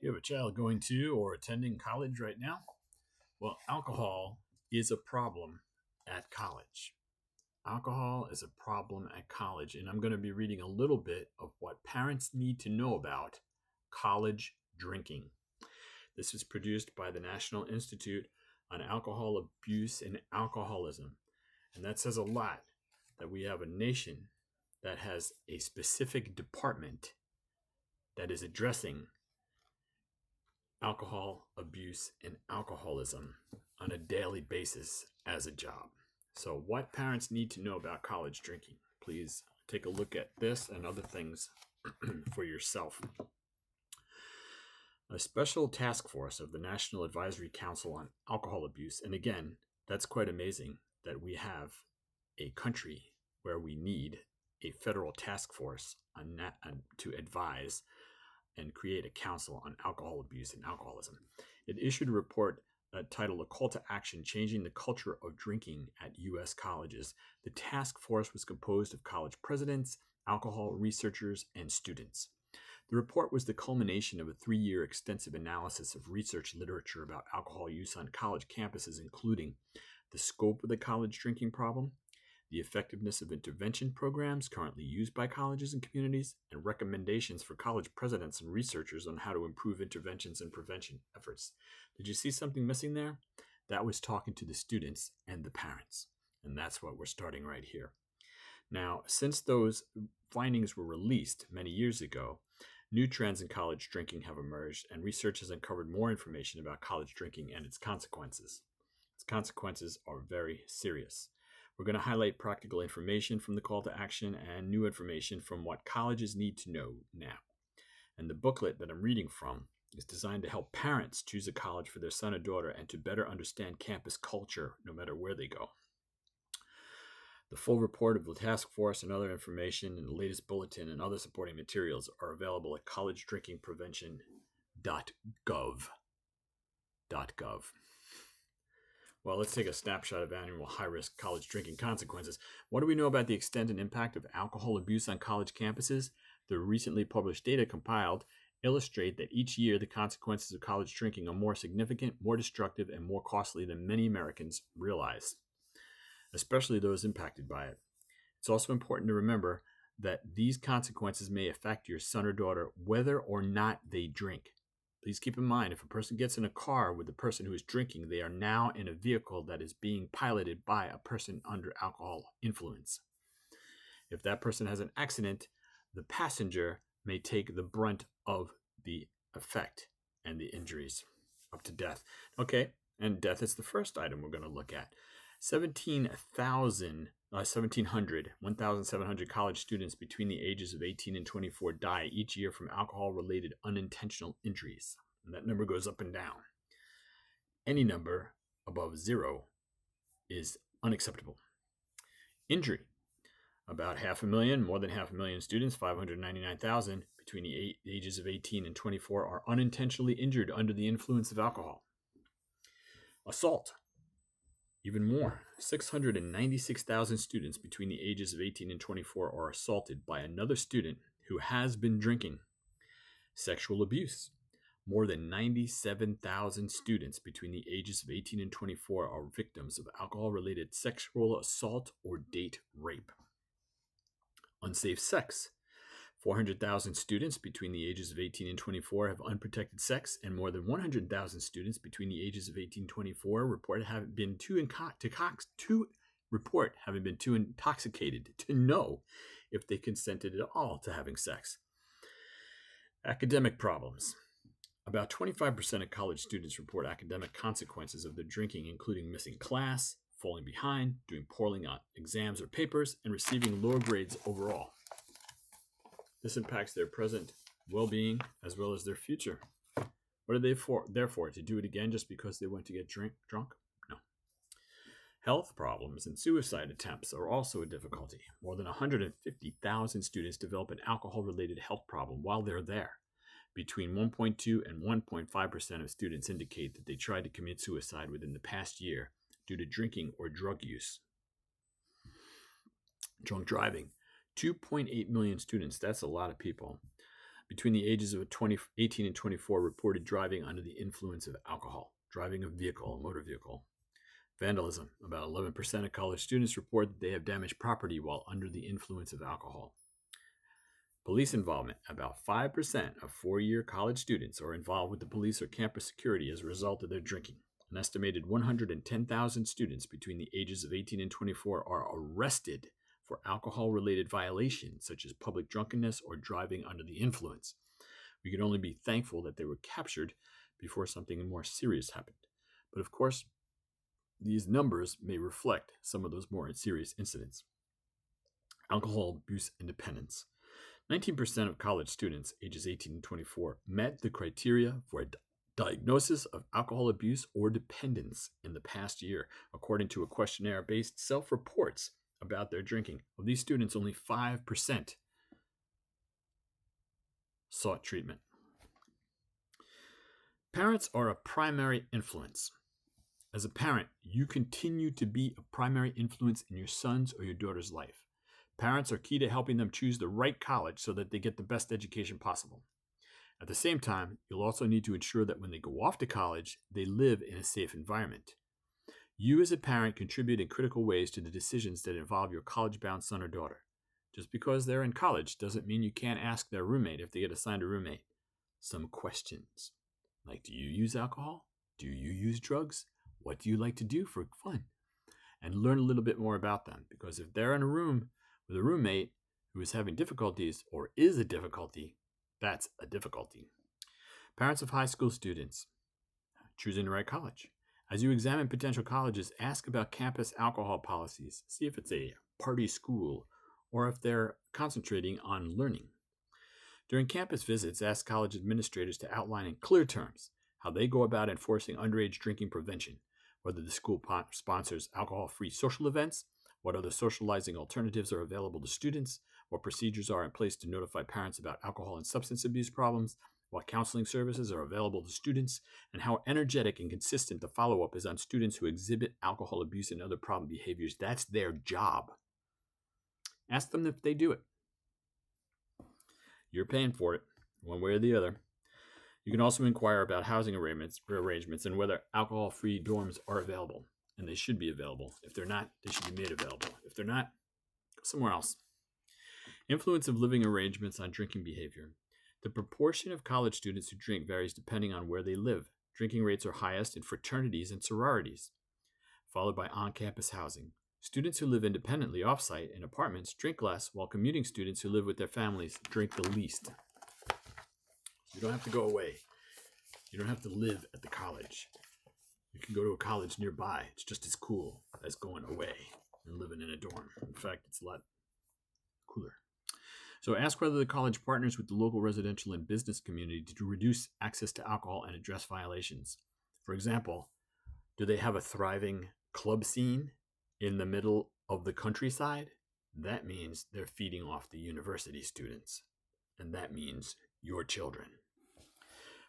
You have a child going to or attending college right now? Well, alcohol is a problem at college. Alcohol is a problem at college, and I'm going to be reading a little bit of what parents need to know about college drinking. This is produced by the National Institute on Alcohol Abuse and Alcoholism, and that says a lot that we have a nation that has a specific department that is addressing alcohol abuse and alcoholism on a daily basis as a job. So what parents need to know about college drinking? Please take a look at this and other things for yourself. A special task force of the National Advisory Council on Alcohol Abuse, and again, that's quite amazing that we have a country where we need a federal task force to advise and create a council on alcohol abuse and alcoholism. It issued a report titled A Call to Action, Changing the Culture of Drinking at U.S. Colleges. The task force was composed of college presidents, alcohol researchers, and students. The report was the culmination of a 3-year extensive analysis of research literature about alcohol use on college campuses, including the scope of the college drinking problem, the effectiveness of intervention programs currently used by colleges and communities, and recommendations for college presidents and researchers on how to improve interventions and prevention efforts. Did you see something missing there? That was talking to the students and the parents, and that's what we're starting right here. Now, since those findings were released many years ago, new trends in college drinking have emerged, and research has uncovered more information about college drinking and its consequences. Its consequences are very serious. We're going to highlight practical information from the call to action and new information from what colleges need to know now. And the booklet that I'm reading from is designed to help parents choose a college for their son or daughter and to better understand campus culture no matter where they go. The full report of the task force and other information and the latest bulletin and other supporting materials are available at collegedrinkingprevention.gov. Well, let's take a snapshot of annual high-risk college drinking consequences. What do we know about the extent and impact of alcohol abuse on college campuses? The recently published data compiled illustrate that each year the consequences of college drinking are more significant, more destructive, and more costly than many Americans realize, especially those impacted by it. It's also important to remember that these consequences may affect your son or daughter whether or not they drink. Please keep in mind, if a person gets in a car with the person who is drinking, they are now in a vehicle that is being piloted by a person under alcohol influence. If that person has an accident, the passenger may take the brunt of the effect and the injuries up to death. Okay, and death is the first item we're going to look at. 1,700 college students between the ages of 18 and 24 die each year from alcohol-related unintentional injuries. And that number goes up and down. Any number above 0 is unacceptable. Injury. About more than half a million students, 599,000, between the ages of 18 and 24 are unintentionally injured under the influence of alcohol. Assault. Even more, 696,000 students between the ages of 18 and 24 are assaulted by another student who has been drinking. Sexual abuse. More than 97,000 students between the ages of 18 and 24 are victims of alcohol-related sexual assault or date rape. Unsafe sex. 400,000 students between the ages of 18 and 24 have unprotected sex, and more than 100,000 students between the ages of 18 and 24 report having been too intoxicated to know if they consented at all to having sex. Academic problems. About 25% of college students report academic consequences of their drinking, including missing class, falling behind, doing poorly on exams or papers, and receiving lower grades overall. This impacts their present well-being as well as their future. What are they there for? To do it again just because they went to get drunk? No. Health problems and suicide attempts are also a difficulty. More than 150,000 students develop an alcohol-related health problem while they're there. Between 1.2 and 1.5% of students indicate that they tried to commit suicide within the past year due to drinking or drug use. Drunk driving. 2.8 million students, that's a lot of people, between the ages of 18 and 24 reported driving under the influence of alcohol, driving a vehicle, a motor vehicle. Vandalism. About 11% of college students report that they have damaged property while under the influence of alcohol. Police involvement. About 5% of four-year college students are involved with the police or campus security as a result of their drinking. An estimated 110,000 students between the ages of 18 and 24 are arrested for alcohol-related violations such as public drunkenness or driving under the influence. We can only be thankful that they were captured before something more serious happened. But of course, these numbers may reflect some of those more serious incidents. Alcohol abuse and dependence. 19% of college students ages 18 and 24 met the criteria for a diagnosis of alcohol abuse or dependence in the past year, according to a questionnaire-based self-reports about their drinking. Of these students, only 5% sought treatment. Parents are a primary influence. As a parent, you continue to be a primary influence in your son's or your daughter's life. Parents are key to helping them choose the right college so that they get the best education possible. At the same time, you'll also need to ensure that when they go off to college, they live in a safe environment. You as a parent contribute in critical ways to the decisions that involve your college-bound son or daughter. Just because they're in college doesn't mean you can't ask their roommate if they get assigned a roommate some questions. Like, do you use alcohol? Do you use drugs? What do you like to do for fun? And learn a little bit more about them, because if they're in a room with a roommate who is having difficulties or is a difficulty, that's a difficulty. Parents of high school students choosing the right college. As you examine potential colleges, ask about campus alcohol policies. See if it's a party school or if they're concentrating on learning. During campus visits, ask college administrators to outline in clear terms how they go about enforcing underage drinking prevention, whether the school sponsors alcohol-free social events, what other socializing alternatives are available to students, what procedures are in place to notify parents about alcohol and substance abuse problems, what counseling services are available to students, and how energetic and consistent the follow-up is on students who exhibit alcohol abuse and other problem behaviors. That's their job. Ask them if they do it. You're paying for it, one way or the other. You can also inquire about housing arrangements and whether alcohol-free dorms are available. And they should be available. If they're not, they should be made available. If they're not, go somewhere else. Influence of living arrangements on drinking behavior. The proportion of college students who drink varies depending on where they live. Drinking rates are highest in fraternities and sororities, followed by on-campus housing. Students who live independently off-site in apartments drink less, while commuting students who live with their families drink the least. You don't have to go away. You don't have to live at the college. You can go to a college nearby. It's just as cool as going away and living in a dorm. In fact, it's a lot cooler. So ask whether the college partners with the local residential and business community to reduce access to alcohol and address violations. For example, do they have a thriving club scene in the middle of the countryside? That means they're feeding off the university students. And that means your children.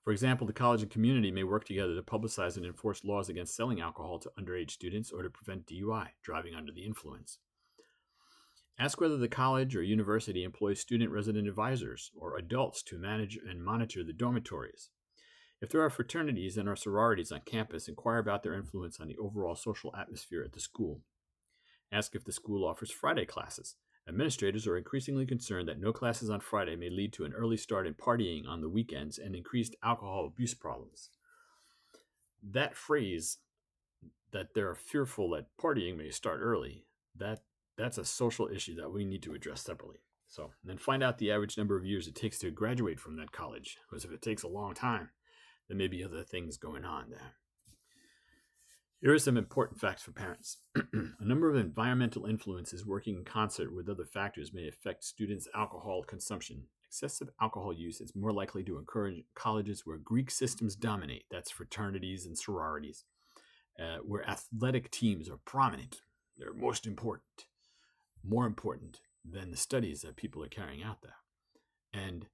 For example, the college and community may work together to publicize and enforce laws against selling alcohol to underage students or to prevent DUI, driving under the influence. Ask whether the college or university employs student resident advisors or adults to manage and monitor the dormitories. If there are fraternities and or sororities on campus, inquire about their influence on the overall social atmosphere at the school. Ask if the school offers Friday classes. Administrators are increasingly concerned that no classes on Friday may lead to an early start in partying on the weekends and increased alcohol abuse problems. That phrase, that they're fearful that partying may start early, that's a social issue that we need to address separately. So then find out the average number of years it takes to graduate from that college, because if it takes a long time, there may be other things going on there. Here are some important facts for parents. A number of environmental influences working in concert with other factors may affect students' alcohol consumption. Excessive alcohol use is more likely to occur in colleges where Greek systems dominate. That's fraternities and sororities. Where athletic teams are prominent. They're most important. More important than the studies that people are carrying out there. And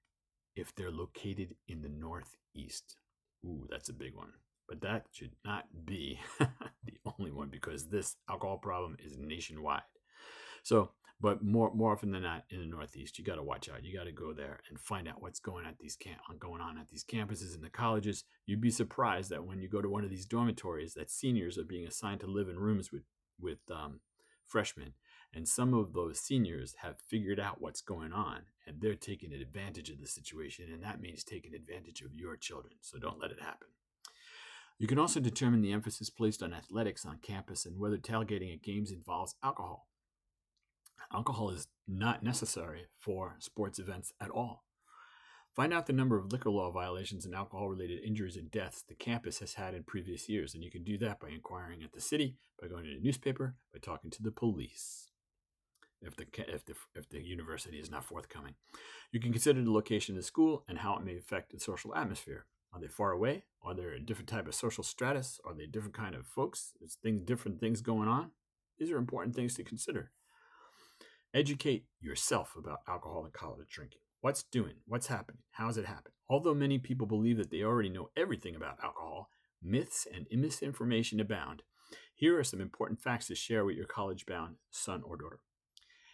if they're located in the Northeast. Ooh, that's a big one. But that should not be the only one, because this alcohol problem is nationwide. So But more often than not, in the Northeast, you got to watch out. You got to go there and find out what's going on at these campuses and the colleges. You'd be surprised that when you go to one of these dormitories, that seniors are being assigned to live in rooms with freshmen, and some of those seniors have figured out what's going on, and they're taking advantage of the situation, and that means taking advantage of your children. So don't let it happen. You can also determine the emphasis placed on athletics on campus and whether tailgating at games involves alcohol. Alcohol is not necessary for sports events at all. Find out the number of liquor law violations and alcohol-related injuries and deaths the campus has had in previous years, and you can do that by inquiring at the city, by going to the newspaper, by talking to the police, if the university is not forthcoming. You can consider the location of the school and how it may affect the social atmosphere. Are they far away? Are there a different type of social stratus? Are they a different kind of folks? There's different things going on. These are important things to consider. Educate yourself about alcohol and college drinking. What's doing? What's happening? How does it happen? Although many people believe that they already know everything about alcohol, myths and misinformation abound. Here are some important facts to share with your college-bound son or daughter.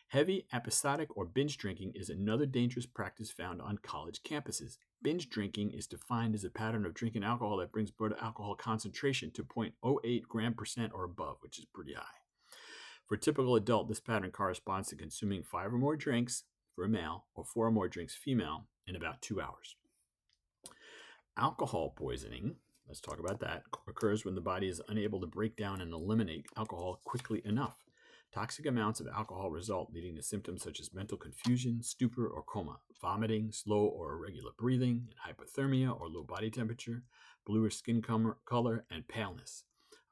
Heavy, episodic, or binge drinking is another dangerous practice found on college campuses. Binge drinking is defined as a pattern of drinking alcohol that brings blood alcohol concentration to 0.08 gram percent or above, which is pretty high. For a typical adult, this pattern corresponds to consuming 5 or more drinks for a male or 4 or more drinks female in about 2 hours. Alcohol poisoning, let's talk about that, occurs when the body is unable to break down and eliminate alcohol quickly enough. Toxic amounts of alcohol result, leading to symptoms such as mental confusion, stupor, or coma, vomiting, slow or irregular breathing, hypothermia or low body temperature, bluer skin color, and paleness.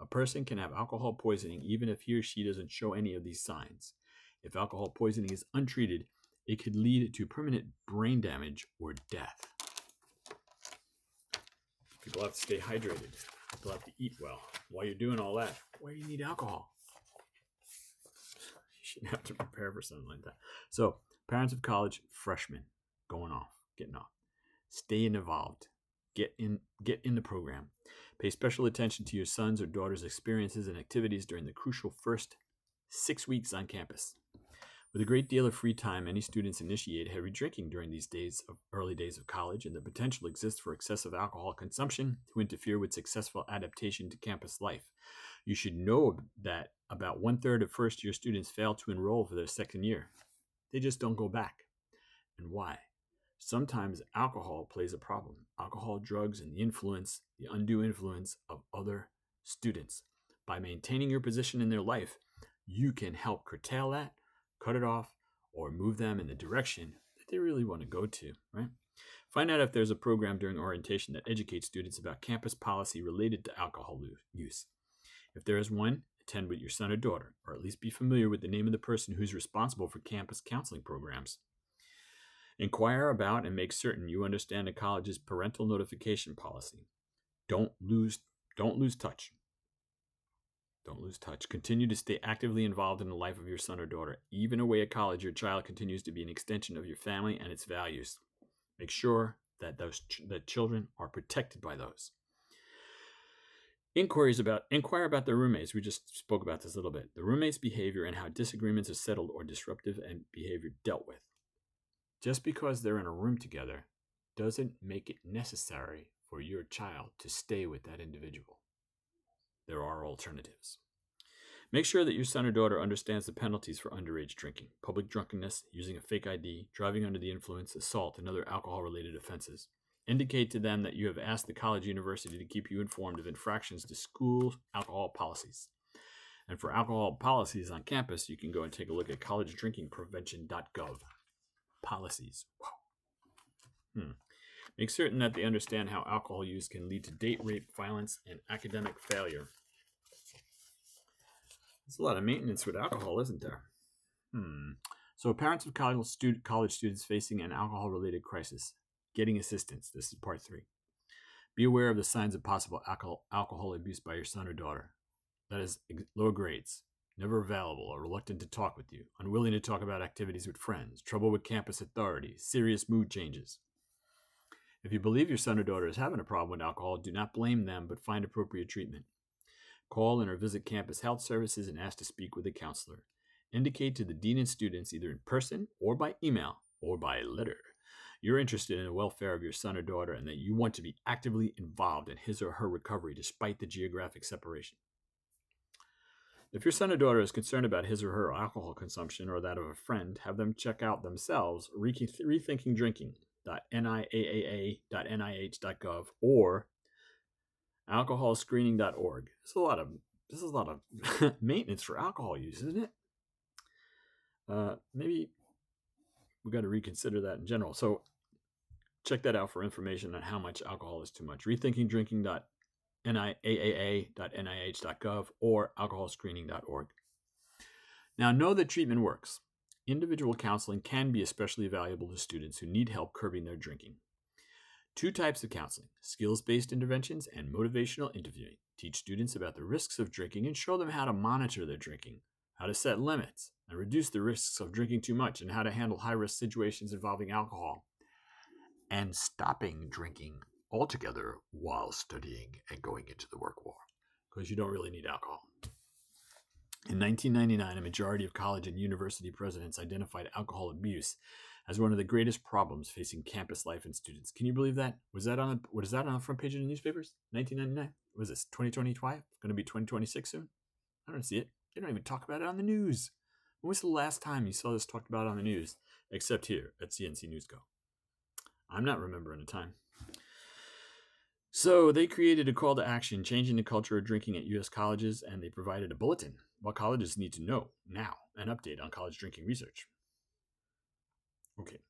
A person can have alcohol poisoning even if he or she doesn't show any of these signs. If alcohol poisoning is untreated, it could lead to permanent brain damage or death. People have to stay hydrated. People have to eat well. While you're doing all that, why do you need alcohol? You shouldn't have to prepare for something like that. So, parents of college freshmen getting off. Stay involved. Get in the program. Pay special attention to your son's or daughter's experiences and activities during the crucial first 6 weeks on campus. With a great deal of free time, many students initiate heavy drinking during these early days of college, and the potential exists for excessive alcohol consumption to interfere with successful adaptation to campus life. You should know that about 1/3 of first-year students fail to enroll for their second year. They just don't go back. And why? Sometimes alcohol plays a problem. Alcohol, drugs, and the undue influence of other students. By maintaining your position in their life, you can help curtail that, cut it off, or move them in the direction that they really want to go to, right? Find out if there's a program during orientation that educates students about campus policy related to alcohol use. If there is one, attend with your son or daughter, or at least be familiar with the name of the person who's responsible for campus counseling programs. Inquire about and make certain you understand the college's parental notification policy. Don't lose touch. Don't lose touch. Continue to stay actively involved in the life of your son or daughter. Even away at college, your child continues to be an extension of your family and its values. Make sure that that children are protected by those. Inquire about their roommates. We just spoke about this a little bit. The roommates' behavior and how disagreements are settled or disruptive and behavior dealt with. Just because they're in a room together doesn't make it necessary for your child to stay with that individual. There are alternatives. Make sure that your son or daughter understands the penalties for underage drinking, public drunkenness, using a fake ID, driving under the influence, assault, and other alcohol-related offenses. Indicate to them that you have asked the college university to keep you informed of infractions to school alcohol policies. And for alcohol policies on campus, you can go and take a look at collegedrinkingprevention.gov. Policies. Wow. Make certain that they understand how alcohol use can lead to date rape, violence, and academic failure. There's a lot of maintenance with alcohol, isn't there? So parents of college students facing an alcohol-related crisis, getting assistance. This is part 3. Be aware of the signs of possible alcohol abuse by your son or daughter. That is, low grades, never available or reluctant to talk with you, unwilling to talk about activities with friends, trouble with campus authorities, serious mood changes. If you believe your son or daughter is having a problem with alcohol, do not blame them, but find appropriate treatment. Call and or visit campus health services and ask to speak with a counselor. Indicate to the dean and students, either in person or by email or by letter, you're interested in the welfare of your son or daughter and that you want to be actively involved in his or her recovery despite the geographic separation. If your son or daughter is concerned about his or her alcohol consumption or that of a friend, have them check out themselves rethinkingdrinking.niaaa.nih.gov or alcoholscreening.org. This is a lot of maintenance for alcohol use, isn't it? Maybe we got to reconsider that in general. So check that out for information on how much alcohol is too much. Rethinkingdrinking.niaaa.nih.gov or alcoholscreening.org. Now, know that treatment works. Individual counseling can be especially valuable to students who need help curbing their drinking. 2 types of counseling: skills-based interventions and motivational interviewing. Teach students about the risks of drinking and show them how to monitor their drinking, how to set limits and reduce the risks of drinking too much, and how to handle high-risk situations involving alcohol, and stopping drinking altogether while studying and going into the work world, because you don't really need alcohol. In 1999, a majority of college and university presidents identified alcohol abuse as one of the greatest problems facing campus life and students. Can you believe that? Was that on the front page of the newspapers? 1999? What is this, 2025? It's going to be 2026 soon? I don't see it. They don't even talk about it on the news. When was the last time you saw this talked about on the news? Except here at CNC News Go. I'm not remembering a time. So they created a call to action, changing the culture of drinking at U.S. colleges, and they provided a bulletin. What colleges need to know now, an update on college drinking research. Okay.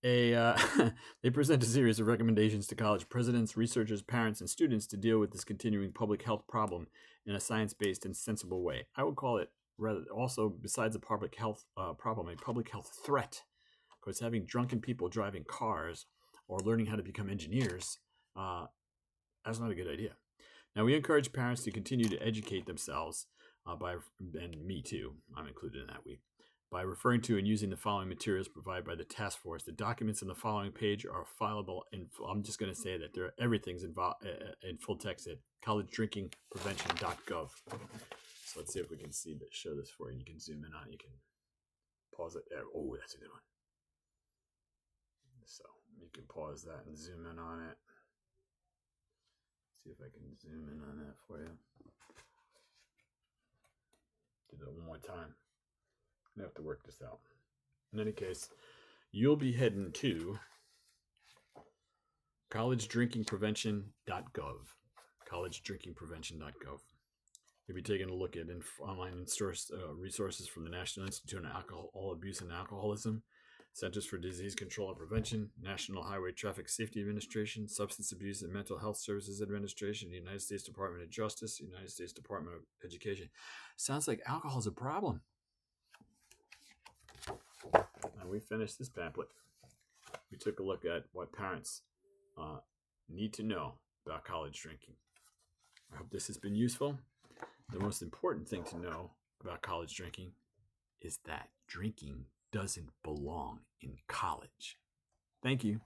They present a series of recommendations to college presidents, researchers, parents, and students to deal with this continuing public health problem in a science-based and sensible way. I would call it, rather, also, besides a public health problem, a public health threat, because having drunken people driving cars or learning how to become engineers, that's not a good idea. Now, we encourage parents to continue to educate themselves and me too, I'm included in that week, by referring to and using the following materials provided by the task force. The documents in the following page are fileable, and I'm just going to say that everything's in full text at collegedrinkingprevention.gov. So let's see if we can show this for you. You can zoom in on it. You can pause it. Oh, that's a good one. So you can pause that and zoom in on it. See if I can zoom in on that for you. Do that one more time. I have to work this out. In any case, you'll be heading to collegedrinkingprevention.gov. collegedrinkingprevention.gov. You'll be taking a look at online resources from the National Institute on Alcohol Abuse and Alcoholism, Centers for Disease Control and Prevention, National Highway Traffic Safety Administration, Substance Abuse and Mental Health Services Administration, the United States Department of Justice, the United States Department of Education. Sounds like alcohol is a problem. And we finished this pamphlet. We took a look at what parents need to know about college drinking. I hope this has been useful. The most important thing to know about college drinking is that drinking doesn't belong in college. Thank you.